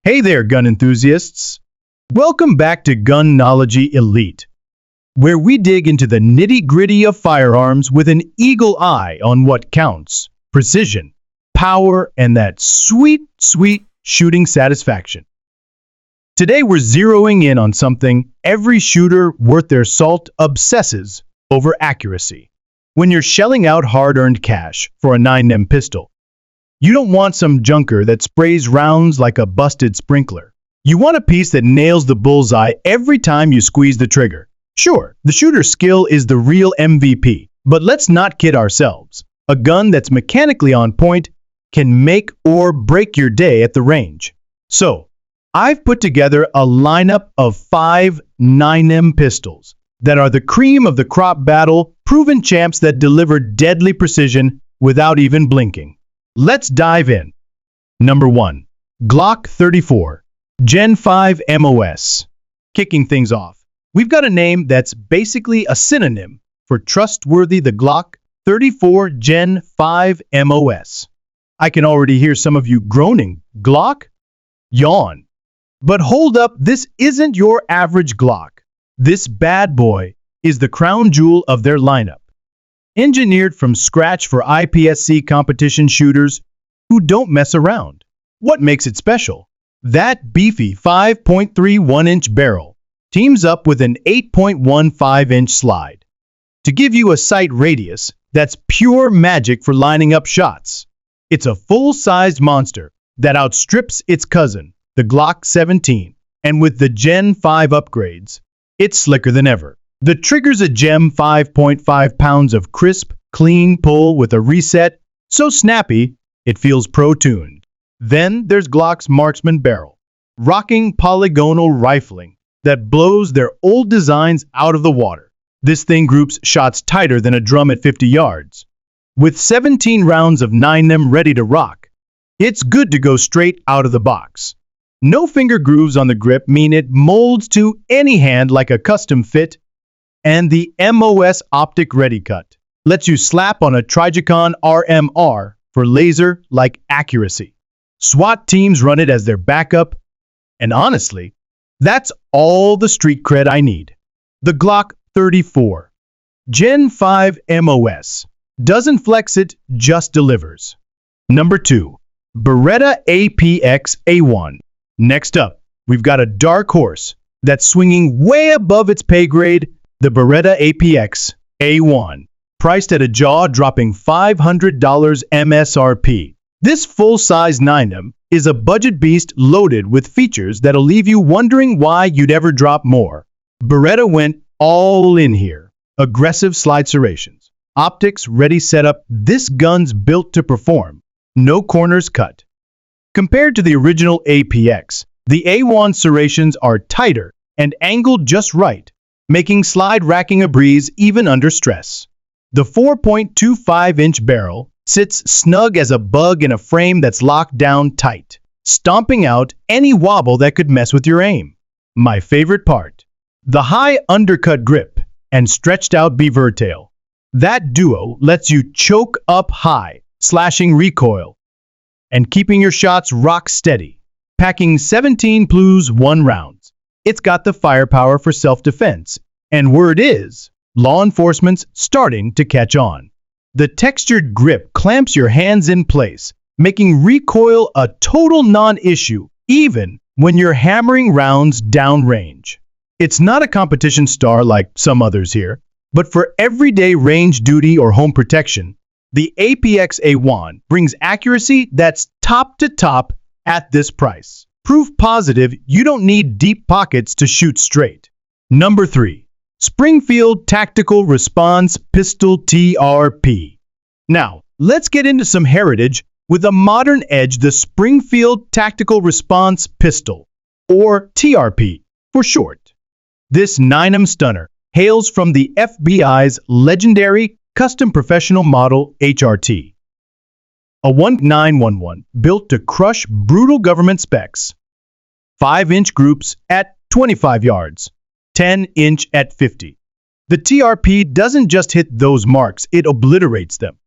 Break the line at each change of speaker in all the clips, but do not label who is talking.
Hey there, gun enthusiasts! Welcome back to Gunnology Elite, where we dig into the nitty-gritty of firearms with an eagle eye on what counts: precision, power, and that sweet, sweet shooting satisfaction. Today we're zeroing in on something every shooter worth their salt obsesses over: accuracy. When you're shelling out hard-earned cash for a 9mm pistol, you don't want some junker that sprays rounds like a busted sprinkler. You want a piece that nails the bullseye every time you squeeze the trigger. Sure, the shooter's skill is the real MVP, but let's not kid ourselves. A gun that's mechanically on point can make or break your day at the range. So, I've put together a lineup of 5 9mm pistols that are the cream of the crop battle, proven champs that deliver deadly precision without even blinking. Let's dive in. Number 1. Glock 34, Gen 5 MOS. Kicking things off, we've got a name that's basically a synonym for trustworthy: the Glock 34 Gen 5 MOS. I can already hear some of you groaning, Glock? Yawn. But hold up, this isn't your average Glock. This bad boy is the crown jewel of their lineup. Engineered from scratch for IPSC competition shooters who don't mess around. What makes it special? That beefy 5.31-inch barrel teams up with an 8.15-inch slide to give you a sight radius that's pure magic for lining up shots. It's a full-sized monster that outstrips its cousin, the Glock 17, and with the Gen 5 upgrades, it's slicker than ever. The trigger's a gem: 5.5 pounds of crisp, clean pull with a reset so snappy it feels pro-tuned. Then there's Glock's marksman barrel, rocking polygonal rifling that blows their old designs out of the water. This thing groups shots tighter than a drum at 50 yards. With 17 rounds of 9mm ready to rock, it's good to go straight out of the box. No finger grooves on the grip mean it molds to any hand like a custom fit. And the MOS Optic Ready Cut lets you slap on a Trijicon RMR for laser-like accuracy. SWAT teams run it as their backup, and honestly, that's all the street cred I need. The Glock 34 Gen 5 MOS doesn't flex, it just delivers. Number 2. Beretta APX A1. Next up, we've got a dark horse that's swinging way above its pay grade: the Beretta APX A1, priced at a jaw-dropping $500 MSRP. This full-size 9mm is a budget beast loaded with features that'll leave you wondering why you'd ever drop more. Beretta went all in here. Aggressive slide serrations, optics ready setup. This gun's built to perform. No corners cut. Compared to the original APX, the A1 serrations are tighter and angled just right, making slide racking a breeze even under stress. The 4.25-inch barrel sits snug as a bug in a frame that's locked down tight, stomping out any wobble that could mess with your aim. My favorite part: the high undercut grip and stretched out beaver tail. That duo lets you choke up high, slashing recoil, and keeping your shots rock steady. Packing 17 plus 1 rounds, it's got the firepower for self-defense, and word is, law enforcement's starting to catch on. The textured grip clamps your hands in place, making recoil a total non-issue, even when you're hammering rounds downrange. It's not a competition star like some others here, but for everyday range duty or home protection, the APX A1 brings accuracy that's top to top at this price. Proof positive you don't need deep pockets to shoot straight. Number 3. Springfield Tactical Response Pistol TRP. Now, let's get into some heritage with a modern edge: the Springfield Tactical Response Pistol, or TRP for short. This 9mm stunner hails from the FBI's legendary Custom Professional Model HRT, a 1911 built to crush brutal government specs. 5-inch groups at 25 yards, 10-inch at 50. The TRP doesn't just hit those marks, it obliterates them.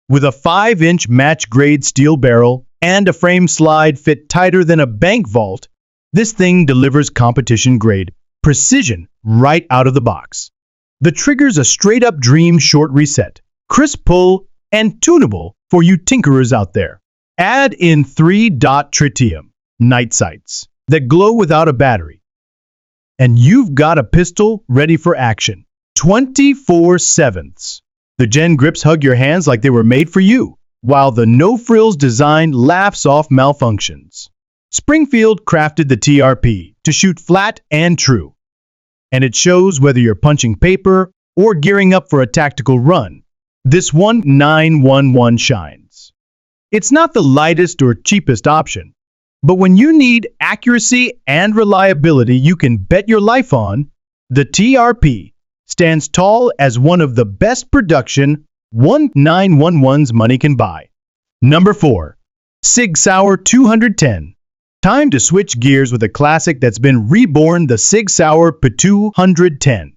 With a 5-inch match-grade steel barrel and a frame slide fit tighter than a bank vault, this thing delivers competition-grade precision right out of the box. The trigger's a straight-up dream short reset, crisp pull, and tunable for you tinkerers out there. Add in 3-dot tritium night sights that glow without a battery, and you've got a pistol ready for action. 24/7. The Gen grips hug your hands like they were made for you, while the no-frills design laughs off malfunctions. Springfield crafted the TRP to shoot flat and true, and it shows whether you're punching paper or gearing up for a tactical run. This 1911 shines. It's not the lightest or cheapest option, but when you need accuracy and reliability you can bet your life on, the TRP stands tall as one of the best production 1911's money can buy. Number 4. Sig Sauer 210. Time to switch gears with a classic that's been reborn, the Sig Sauer P210.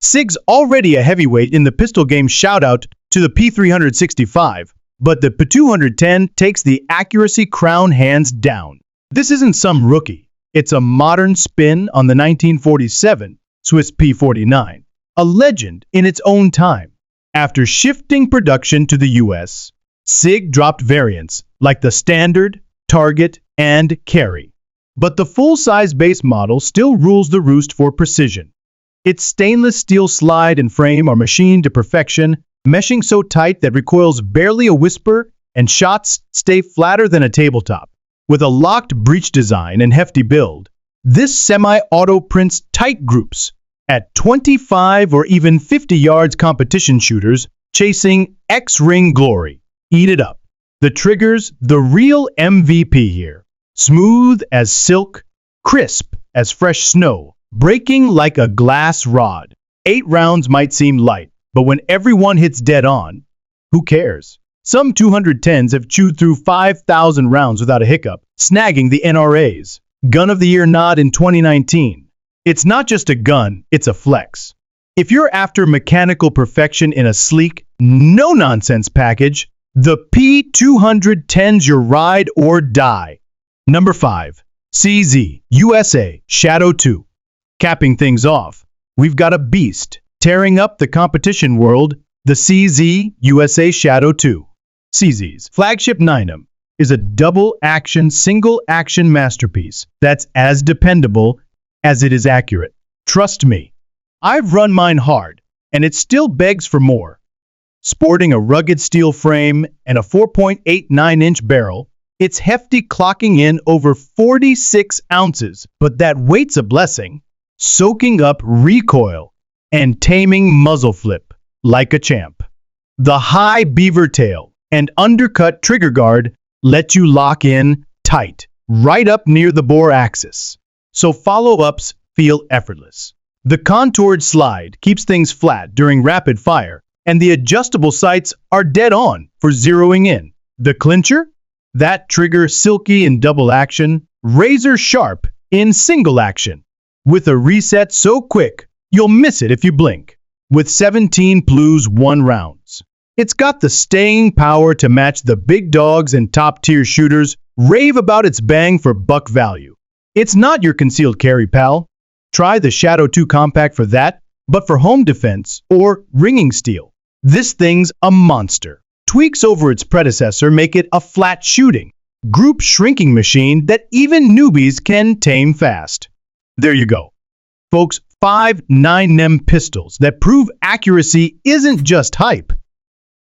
SIG's already a heavyweight in the pistol game, shout out to the P365, but the P210 takes the accuracy crown hands down. This isn't some rookie, it's a modern spin on the 1947 Swiss P49, a legend in its own time. After shifting production to the US, SIG dropped variants like the Standard, Target, and Carry. But the full-size base model still rules the roost for precision. Its stainless steel slide and frame are machined to perfection, meshing so tight that recoil's barely a whisper and shots stay flatter than a tabletop. With a locked breech design and hefty build, this semi-auto prints tight groups at 25 or even 50 yards. Competition shooters chasing X-ring glory eat it up. The trigger's the real MVP here. Smooth as silk, crisp as fresh snow, breaking like a glass rod. 8 rounds might seem light, but when everyone hits dead on, who cares? Some 210s have chewed through 5,000 rounds without a hiccup, snagging the NRA's Gun of the Year nod in 2019. It's not just a gun, it's a flex. If you're after mechanical perfection in a sleek, no-nonsense package, the P210's your ride or die. Number 5. CZ USA Shadow 2. Capping things off, we've got a beast tearing up the competition world, the CZ USA Shadow 2. CZ's flagship 9mm is a double-action, single-action masterpiece that's as dependable as it is accurate. Trust me, I've run mine hard, and it still begs for more. Sporting a rugged steel frame and a 4.89-inch barrel, it's hefty, clocking in over 46 ounces, but that weight's a blessing, soaking up recoil and taming muzzle flip like a champ. The high beaver tail and undercut trigger guard let you lock in tight, right up near the bore axis, so follow-ups feel effortless. The contoured slide keeps things flat during rapid fire, and the adjustable sights are dead on for zeroing in. The clincher? That trigger silky in double action, razor sharp in single action, with a reset so quick you'll miss it if you blink. With 17 plus 1 rounds, it's got the staying power to match the big dogs, and top-tier shooters rave about its bang for buck value. It's not your concealed carry, pal. Try the Shadow 2 Compact for that, but for home defense or ringing steel, this thing's a monster. Tweaks over its predecessor make it a flat shooting, group shrinking machine that even newbies can tame fast. There you go, folks. 5 9mm pistols that prove accuracy isn't just hype.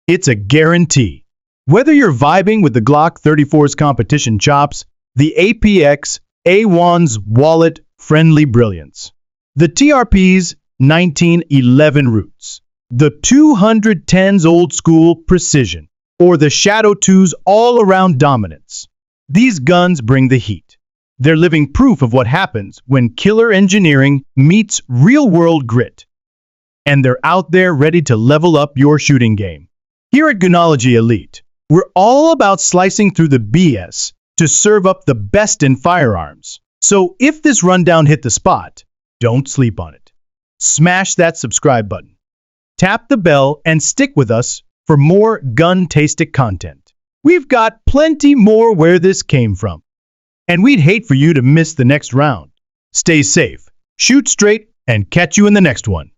It's a guarantee. Whether you're vibing with the Glock 34's competition chops, the APX A1's wallet-friendly brilliance, the TRP's 1911 roots, the 210's old-school precision, or the Shadow 2's all-around dominance, these guns bring the heat. They're living proof of what happens when killer engineering meets real-world grit. And they're out there ready to level up your shooting game. Here at Gunology Elite, we're all about slicing through the BS to serve up the best in firearms. So if this rundown hit the spot, don't sleep on it. Smash that subscribe button. Tap the bell and stick with us for more gun-tastic content. We've got plenty more where this came from. And we'd hate for you to miss the next round. Stay safe, shoot straight, and catch you in the next one.